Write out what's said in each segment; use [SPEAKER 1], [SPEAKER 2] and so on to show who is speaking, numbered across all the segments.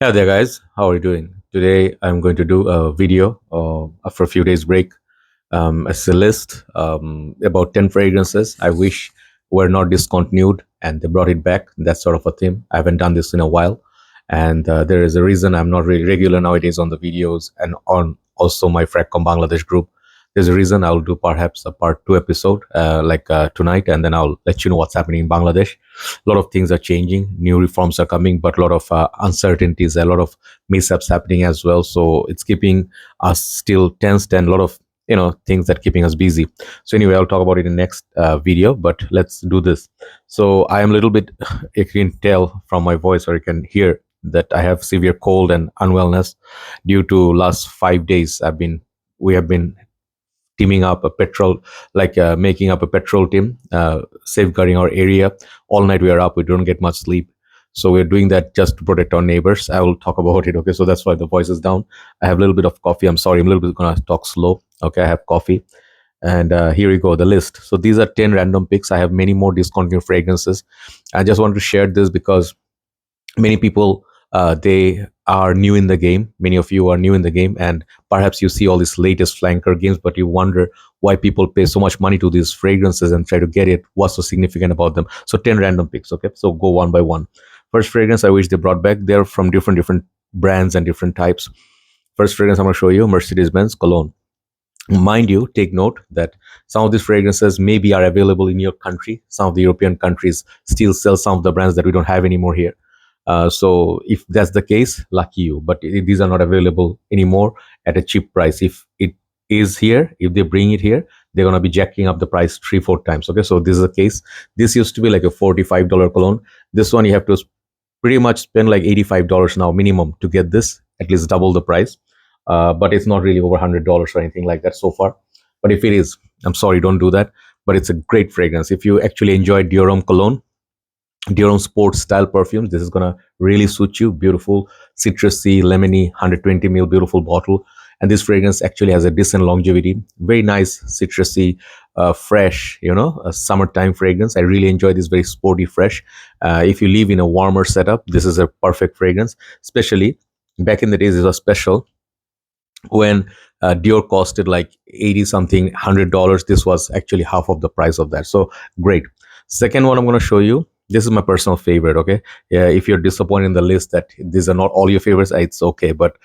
[SPEAKER 1] Yeah, there, guys. How are you doing? Today, I'm going to do a video after a few days break. It's a list about 10 fragrances I wish were not discontinued and they brought it back. That sort of a theme. I haven't done this in a while. And there is a reason I'm not really regular nowadays on the videos and on also my Fragcomm Bangladesh group. There's a reason I'll do perhaps a part two episode tonight, and then I'll let you know what's happening in Bangladesh. A lot of things are changing, new reforms are coming, but a lot of uncertainties, a lot of mishaps happening as well. So it's keeping us still tensed and a lot of things that keeping us busy. So anyway, I'll talk about it in next video, but let's do this. So I am a little bit you can tell from my voice, or you can hear that I have severe cold and unwellness due to last 5 days we have been teaming up a petrol, making up a petrol team, safeguarding our area. All night we are up, we don't get much sleep. So we're doing that just to protect our neighbors. I will talk about it. Okay, so that's why the voice is down. I have a little bit of coffee. I'm sorry, I'm a little bit gonna talk slow. Okay, I have coffee. And here we go, the list. So these are 10 random picks. I have many more discontinued fragrances. I just want to share this because many people they are new in the game. Many of you are new in the game, and perhaps you see all these latest flanker games, but you wonder why people pay so much money to these fragrances and try to get it. What's so significant about them? So 10 random picks. Okay, so go one by one. First fragrance I wish they brought back. They're from different brands and different types. First fragrance I'm going to show you, Mercedes Benz Cologne. Mind you, take note that some of these fragrances maybe are available in your country. Some of the European countries still sell some of the brands that we don't have anymore here. So if that's the case, lucky you. But these are not available anymore at a cheap price. If it is here, if they bring it here, they're gonna be jacking up the price 3-4 times. Okay, so this is the case. This used to be like a $45 cologne. This one you have to pretty much spend like $85 now minimum to get this, at least double the price. But it's not really over $100 or anything like that so far. But if it is, I'm sorry, don't do that. But it's a great fragrance. If you actually enjoy Dior cologne, Dior sports style perfumes, this is gonna really suit you. Beautiful, citrusy, lemony, 120 ml, beautiful bottle. And this fragrance actually has a decent longevity. Very nice, citrusy, fresh. A summertime fragrance. I really enjoy this. Very sporty, fresh. If you live in a warmer setup, this is a perfect fragrance. Especially back in the days, it was special when Dior costed like 80 something, $100. This was actually half of the price of that. So great. Second one I'm going to show you. This is my personal favorite. Okay, yeah. If you're disappointed in the list that these are not all your favorites, it's okay. But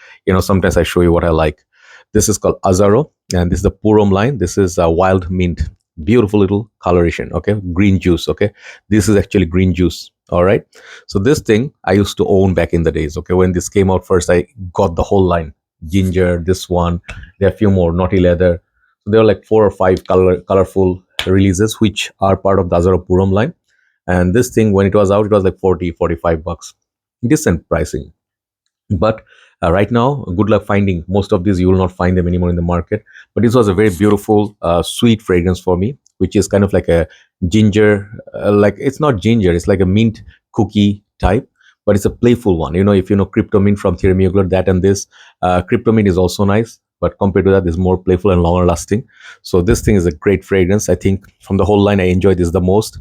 [SPEAKER 1] sometimes I show you what I like. This is called Azzaro, and this is the Purom line. This is a wild mint, beautiful little coloration. Okay, green juice. Okay, this is actually green juice. All right. So this thing I used to own back in the days. Okay, when this came out first, I got the whole line. Ginger, this one. There are a few more. Naughty leather. So there are like 4 or 5 colorful releases which are part of the Azzaro Purom line. And this thing, when it was out, it was like 40-45 bucks. Decent pricing. But right now, good luck finding most of these. You will not find them anymore in the market. But this was a very beautiful, sweet fragrance for me, which is kind of like a ginger, like it's not ginger, it's like a mint cookie type, but it's a playful one. If you know Crypto Mint from Thierry Mugler, that and this, Crypto Mint is also nice. But compared to that, this is more playful and longer lasting. So this thing is a great fragrance. I think from the whole line, I enjoy this the most.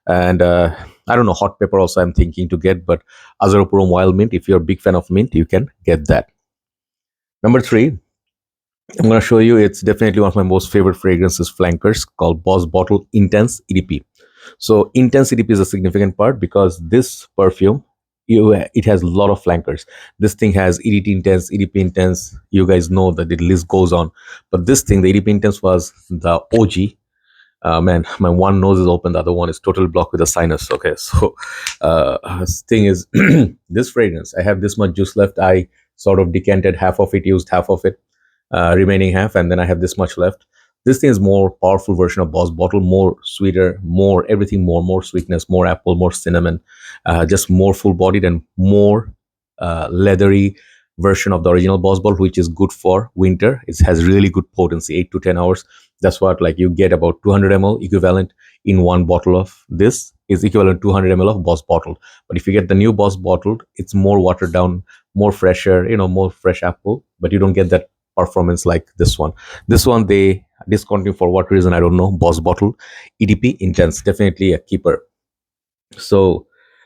[SPEAKER 1] And I don't know, hot pepper also I'm thinking to get, but Azzaro Purom Wild Mint, if you're a big fan of mint, you can get that. Number 3, I'm going to show you, it's definitely one of my most favorite fragrances, flankers, called Boss Bottle Intense EDP. So Intense EDP is a significant part because this perfume, it has a lot of flankers. This thing has EDT Intense, EDP Intense. You guys know that the list goes on. But this thing, the EDP Intense, was the OG. Man, my one nose is open, the other one is totally blocked with a sinus. Okay, so thing is, this fragrance, I have this much juice left. I sort of decanted half of it, used half of it, remaining half, and then I have this much left. This thing is more powerful version of Boss Bottle, more sweeter, more everything, more sweetness, more apple, more cinnamon, just more full bodied and more leathery version of the original Boss Bottle, which is good for winter. It has really good potency, 8 to 10 hours. That's what, like, you get about 200 ml equivalent in one bottle of this is equivalent to 200 ml of Boss Bottle. But if you get the new Boss Bottle, it's more watered down, more fresher, more fresh apple, but you don't get that performance like this one. This one they discontinued for what reason, I don't know. Boss Bottle EDP Intense, definitely a keeper. So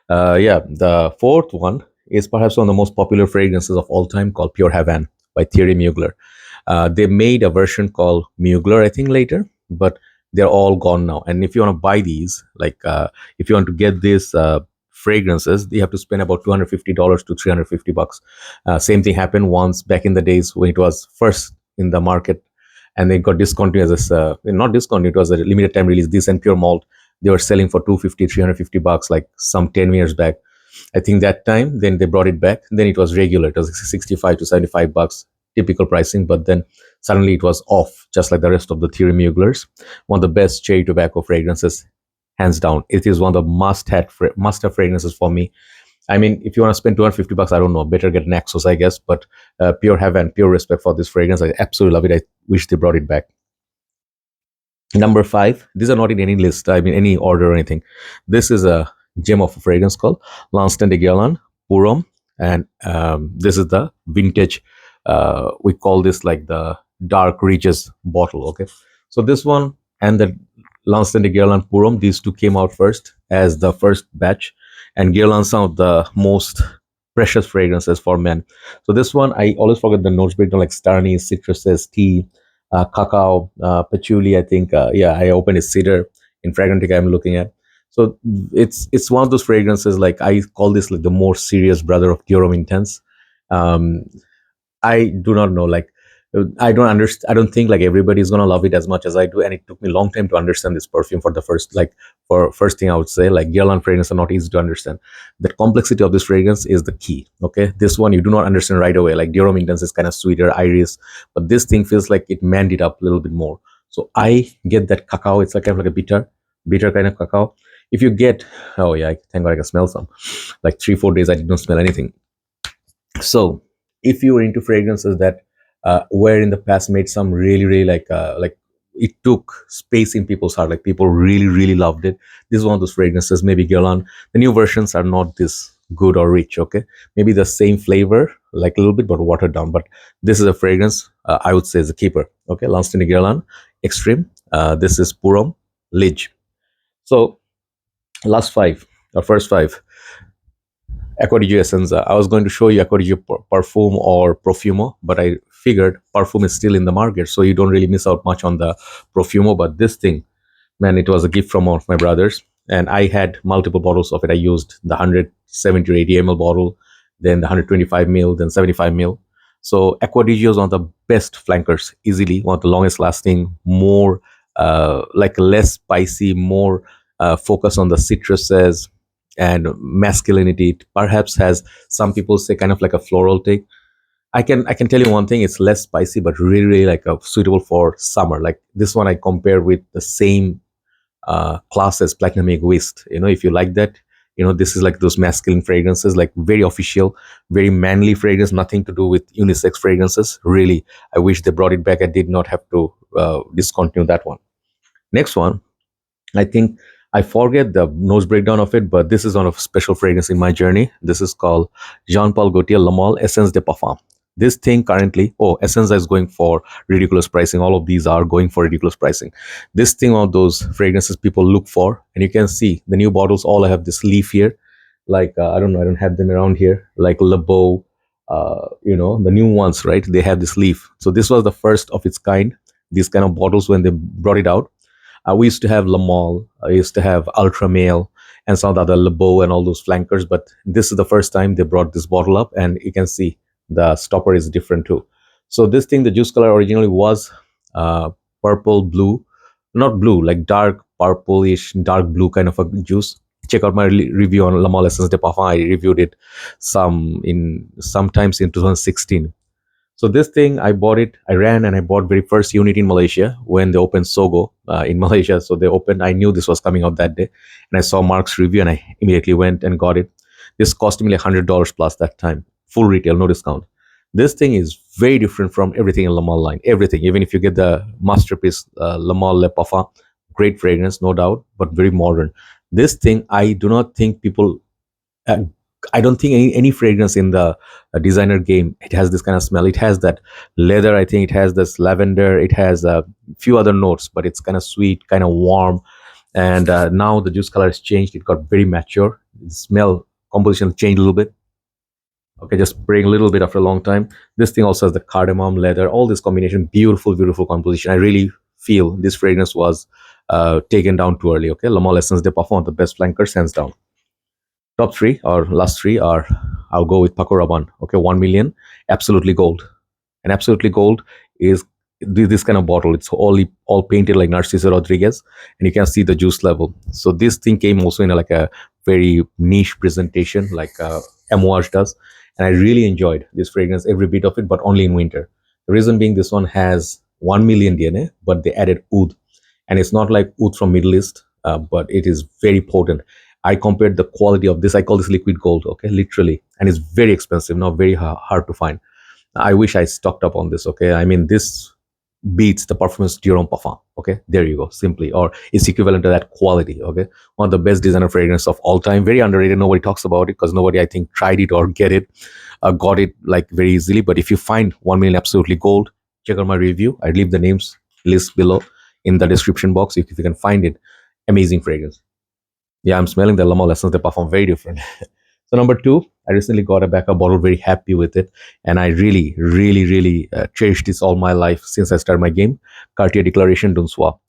[SPEAKER 1] yeah, the fourth one is perhaps one of the most popular fragrances of all time, called Pure Heaven by Thierry Mugler. They made a version called Mugler, I think, later, but they're all gone now. And if you want to buy these, if you want to get these fragrances, you have to spend about $250 to $350. Same thing happened once back in the days when it was first in the market, and they got discontinued as not discontinued, it was a limited time release. This and Pure Malt, they were selling for 250, $350, like some 10 years back. I think that time, then they brought it back. Then it was regular. It was 65 to $75, typical pricing. But then suddenly it was off, just like the rest of the Thierry Muglers. One of the best cherry tobacco fragrances, hands down. It is one of the must-have fragrances for me. I mean, if you want to spend $250, I don't know, better get Naxos, I guess. But pure heaven, pure respect for this fragrance. I absolutely love it. I wish they brought it back. Number 5, these are not in any list, I mean, any order or anything. This is a gem of a fragrance called Lanston de Guerlain Purom. And this is the vintage, we call this like the dark reaches bottle, okay? So this one and the Lanston de Guerlain Purom, these two came out first as the first batch. And Guerlain, some of the most precious fragrances for men. So this one, I always forget the notes breakdown, like starny, citruses, tea, cacao, patchouli. I think, yeah, I opened a cedar in Fragrantica I'm looking at. So it's one of those fragrances, like I call this like the more serious brother of Dior Intense. Um, I do not know, like I don't understand. I don't think like everybody's gonna love it as much as I do, and it took me a long time to understand this perfume. For the first, like for first thing, I would say like Guerlain fragrances are not easy to understand. The complexity of this fragrance is the key. Okay, this one you do not understand right away. Like Dior Intense is kind of sweeter, iris, but this thing feels like it manned it up a little bit more. So I get that cacao. It's like kind of like a bitter kind of cacao. If you get, oh yeah, thank God I can smell some. Like 3-4 days, I did not smell anything. So if you were into fragrances that were in the past made some really like it took space in people's heart, like people really loved it, this is one of those fragrances. Maybe Guerlain, the new versions are not this good or rich, okay, maybe the same flavor, like a little bit but watered down, but this is a fragrance, I would say is a keeper. Okay, Lanston de Guerlain Extreme, this is Purom LIDGE. So last 5 or first 5, ADG Eseenza. I was going to show you ADG Parfum or Profumo, but I figured Parfum is still in the market, so you don't really miss out much on the Profumo. But this thing, man, it was a gift from one of my brothers, and I had multiple bottles of it. I used the 170 or 80 ml bottle, then the 125 ml, then 75 ml. So ADG was one of the best flankers, easily one of the longest lasting, more like less spicy, more focus on the citruses and masculinity. It perhaps has, some people say, kind of like a floral take. I can tell you one thing, it's less spicy but really like suitable for summer. Like this one I compare with the same class as Platinum Egoist. You know, if you like that, you know, this is like those masculine fragrances, like very official, very manly fragrance, nothing to do with unisex fragrances. Really, I wish they brought it back. I did not have to discontinue that one. Next one, I think I forget the nose breakdown of it, but this is one of special fragrance in my journey. This is called Jean Paul Gaultier Le Male Essence de Parfum. This thing currently, oh, Essenza is going for ridiculous pricing. All of these are going for ridiculous pricing. This thing, one of those fragrances people look for, and you can see the new bottles all have this leaf here. Like I don't know, I don't have them around here. Like Le Beau, you know, the new ones, right? They have this leaf. So this was the first of its kind. These kind of bottles when they brought it out. We used to have Le Male, I used to have Ultra Male, and some of the other Le Beau and all those flankers. But this is the first time they brought this bottle up, and you can see the stopper is different too. So this thing, the juice color originally was purple blue, not blue, like dark purplish, dark blue kind of a juice. Check out my review on Le Male Essence de Parfum. I reviewed it sometimes in 2016. So this thing, I bought it, I ran and I bought very first unit in Malaysia when they opened Sogo in Malaysia. So they opened, I knew this was coming out that day. And I saw Mark's review and I immediately went and got it. This cost me like $100 plus that time. Full retail, no discount. This thing is very different from everything in Le Male line. Everything, even if you get the masterpiece Le Male Le Parfum, great fragrance, no doubt, but very modern. This thing, I do not think people... I don't think any fragrance in the designer game, it has this kind of smell. It has that leather, I think it has this lavender, it has a few other notes, but it's kind of sweet, kind of warm. And now the juice color has changed. It got very mature. The smell composition changed a little bit. Okay, just spraying a little bit after a long time. This thing also has the cardamom, leather, all this combination, beautiful, beautiful composition. I really feel this fragrance was taken down too early. Okay, Le Male Essence de Parfum, the best flankers, hands down. Top three or last three are, I'll go with Paco Rabanne. Okay, 1 million, absolutely gold. And absolutely gold is this kind of bottle. It's all painted like Narciso Rodriguez, and you can see the juice level. So this thing came also in like a very niche presentation, like Amouage does, and I really enjoyed this fragrance, every bit of it, but only in winter. The reason being, this one has 1 million DNA, but they added oud, and it's not like oud from Middle East, but it is very potent. I compared the quality of this. I call this liquid gold, okay, literally, and it's very expensive now, very hard to find. I wish I stocked up on this. Okay, I mean this beats the Parfum's Durand Parfum. Okay, there you go, simply, or it's equivalent to that quality. Okay, one of the best designer fragrance of all time. Very underrated. Nobody talks about it because nobody, I think, tried it or got it like very easily. But if you find 1 million absolutely gold, check out my review. I leave the names list below in the description box if you can find it. Amazing fragrance. Yeah, I'm smelling the Lama Lessons. They perform very different. So number two, I recently got a backup bottle, very happy with it, and I really, really, really cherished this all my life since I started my game. Cartier Declaration d'un Soir.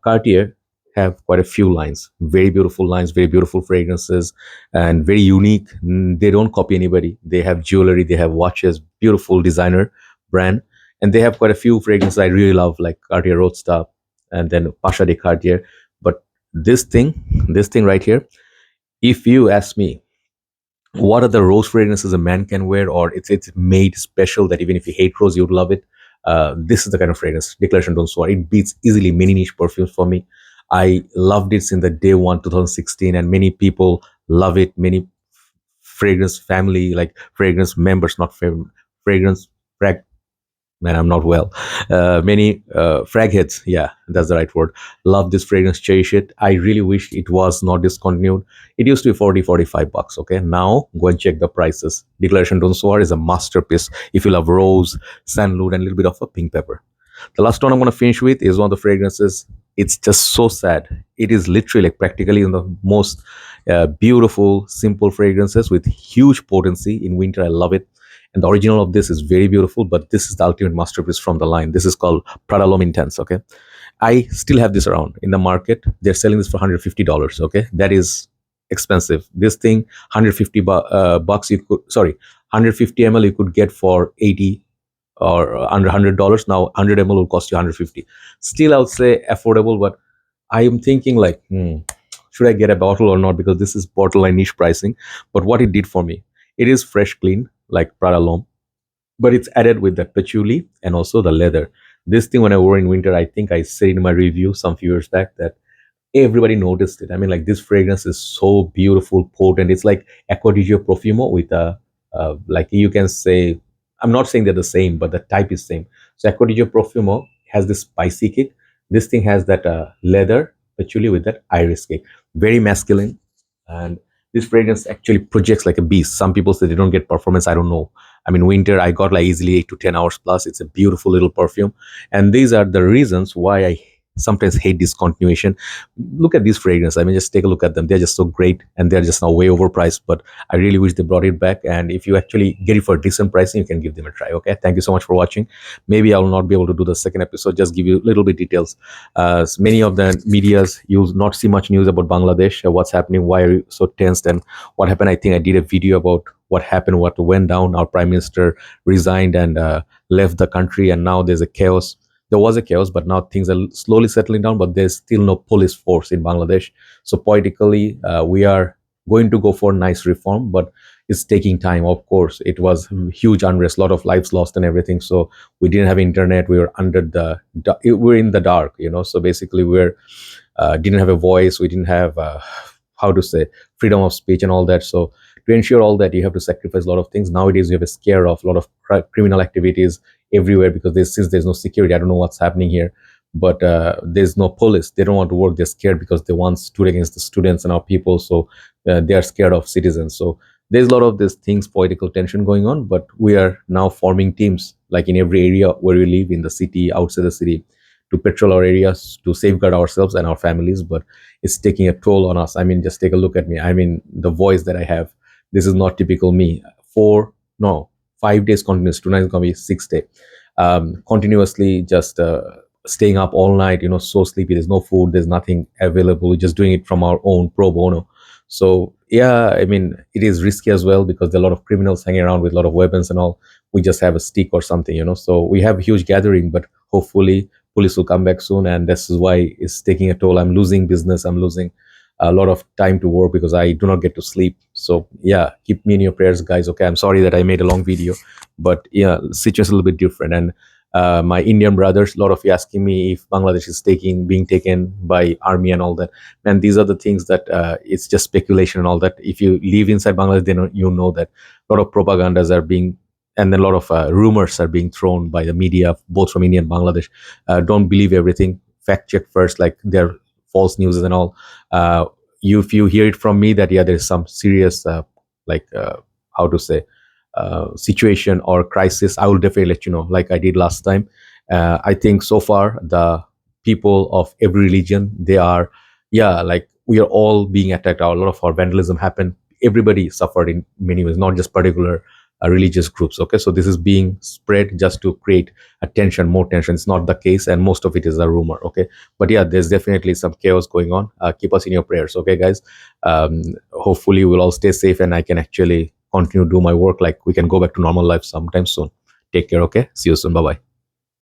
[SPEAKER 1] Cartier have quite a few lines, very beautiful lines, very beautiful fragrances, and very unique. They don't copy anybody. They have jewelry, they have watches, beautiful designer brand, and they have quite a few fragrances I really love, like Cartier Roadster, and then Pasha de Cartier. But this thing right here, if you ask me what are the rose fragrances a man can wear, or it's made special that even if you hate rose, you'd love it. This is the kind of fragrance, Declaration Don't Soar. It beats easily many niche perfumes for me. I loved it since the day one, 2016, and many people love it. Many fragrance family, like fragrance members, not fragrance man, I'm not well. Many frag heads, yeah, that's the right word. Love this fragrance, cherish it. I really wish it was not discontinued. It used to be 40, 45 bucks. Okay, now go and check the prices. Declaration Don't Soir is a masterpiece if you love rose, sandalwood, and a little bit of a pink pepper. The last one I'm going to finish with is one of the fragrances. It's just so sad. It is literally like practically in the most beautiful, simple fragrances with huge potency. In winter, I love it. And the original of this is very beautiful, but this is the ultimate masterpiece from the line. This is called Prada L'Homme Intense. Okay, I still have this around in the market. They're selling this for $150. Okay, that is expensive. This thing, 150 bucks. You could, sorry, 150 ml you could get for 80 or under $100. Now 100 ml will cost you 150. Still, I would say affordable, but I am thinking like, should I get a bottle or not? Because this is borderline niche pricing. But what it did for me, it is fresh, clean, like Prada L'Homme, but it's added with the patchouli and also the leather. This thing, when I wore in winter, I think I said in my review some few years back that everybody noticed it. I mean, like this fragrance is so beautiful, potent. It's like Acqua di Gio Profumo with a, like you can say, I'm not saying they're the same, but the type is same. So Acqua di Gio Profumo has this spicy kick. This thing has that leather patchouli with that iris kick. Very masculine, and this fragrance actually projects like a beast. Some people say they don't get performance. I don't know. I mean, winter I got like easily 8 to 10 hours plus. It's a beautiful little perfume, and these are the reasons why I sometimes hate discontinuation. Look at these fragrances. I mean, just take a look at them. They're just so great, and they're just now way overpriced. But I really wish they brought it back. And if you actually get it for decent pricing, you can give them a try. Okay. Thank you so much for watching. Maybe I will not be able to do the second episode. Just give you a little bit details. Many of the medias you'll not see much news about Bangladesh. What's happening? Why are you so tensed? And what happened? I think I did a video about what happened, what went down. Our prime minister resigned and left the country, and now there's a chaos. There was a chaos, but now things are slowly settling down, but there's still no police force in Bangladesh. So politically, we are going to go for nice reform, but it's taking time. Of course, it was huge unrest, a lot of lives lost and everything. So we didn't have internet. We were under we're in the dark, you know. So basically we're didn't have a voice. We didn't have how to say, freedom of speech and all that. So to ensure all that, you have to sacrifice a lot of things. Nowadays, you have a scare of a lot of criminal activities everywhere because since there's no security, I don't know what's happening here. But there's no police. They don't want to work. They're scared because they once stood against the students and our people. So they are scared of citizens. So there's a lot of these things, political tension going on. But we are now forming teams, like in every area where we live, in the city, outside the city, to patrol our areas, to safeguard ourselves and our families. But it's taking a toll on us. I mean, just take a look at me. I mean, the voice that I have, this is not typical me. 4, no, 5 days continuous. Tonight is gonna be 6th day. Continuously just staying up all night, so sleepy. There's no food, there's nothing available. We're just doing it from our own pro bono. So yeah, I mean, it is risky as well because there are a lot of criminals hanging around with a lot of weapons and all. We just have a stick or something, So we have a huge gathering, but hopefully police will come back soon, and this is why it's taking a toll. I'm losing business. I'm losing a lot of time to work because I do not get to sleep. So yeah, keep me in your prayers, guys. Okay, I'm sorry that I made a long video, but yeah, situation a little bit different. And my Indian brothers, a lot of you asking me if Bangladesh is being taken by army and all that. And these are the things that it's just speculation and all that. If you live inside Bangladesh, then you know that a lot of propagandas are being, and then a lot of rumors are being thrown by the media, both from India and Bangladesh. Don't believe everything. Fact check first, like they're false news and all. If you hear it from me that yeah, there is some serious like how to say situation or crisis, I will definitely let you know, like I did last time. I think so far the people of every religion, they are, yeah, like we are all being attacked. A lot of our vandalism happened. Everybody suffered in many ways, not just particular religious groups. Okay, so this is being spread just to create a tension, more tension. It's not the case, and most of it is a rumor. Okay, but yeah, there's definitely some chaos going on. Keep us in your prayers, okay, guys. Hopefully we'll all stay safe and I can actually continue to do my work, like we can go back to normal life sometime soon. Take care. Okay, see you soon. Bye bye.